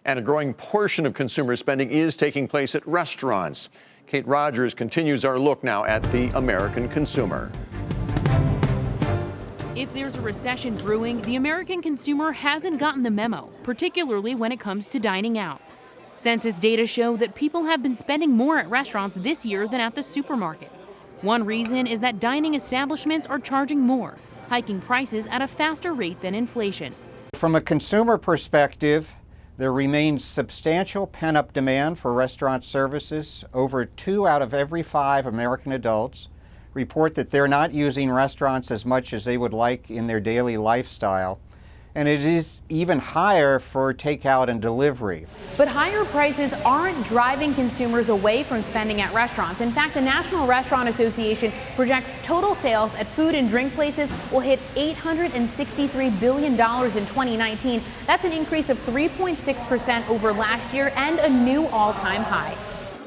And a growing portion of consumer spending is taking place at restaurants. Kate Rogers continues our look now at the American consumer. If there's a recession brewing, the American consumer hasn't gotten the memo, particularly when it comes to dining out. Census data show that people have been spending more at restaurants this year than at the supermarket. One reason is that dining establishments are charging more, hiking prices at a faster rate than inflation. From a consumer perspective, there remains substantial pent-up demand for restaurant services. Over 2 out of every 5 American adults report that they're not using restaurants as much as they would like in their daily lifestyle. And it is even higher for takeout and delivery. But higher prices aren't driving consumers away from spending at restaurants. In fact, the National Restaurant Association projects total sales at food and drink places will hit $863 billion in 2019. That's an increase of 3.6% over last year and a new all-time high.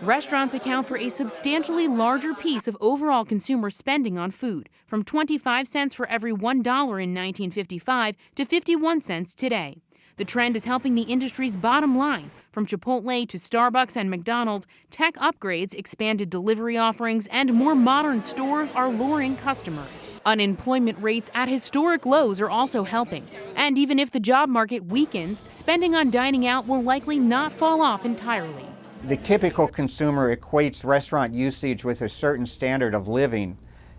Restaurants account for a substantially larger piece of overall consumer spending on food, from 25 cents for every $1 in 1955 to 51 cents today. The trend is helping the industry's bottom line. From Chipotle to Starbucks and McDonald's, tech upgrades, expanded delivery offerings, and more modern stores are luring customers. Unemployment rates at historic lows are also helping. And even if the job market weakens, spending on dining out will likely not fall off entirely. The typical consumer equates restaurant usage with a certain standard of living.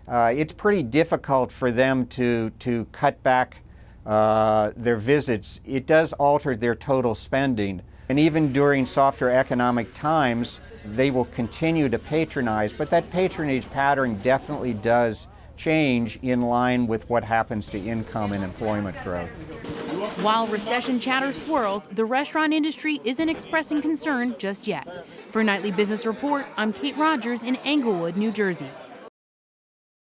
It's pretty difficult for them to cut back their visits. It does alter their total spending. And even during softer economic times, they will continue to patronize, but that patronage pattern definitely does change in line with what happens to income and employment growth. While recession chatter swirls, the restaurant industry isn't expressing concern just yet. For Nightly Business Report, I'm Kate Rogers in Englewood, New Jersey.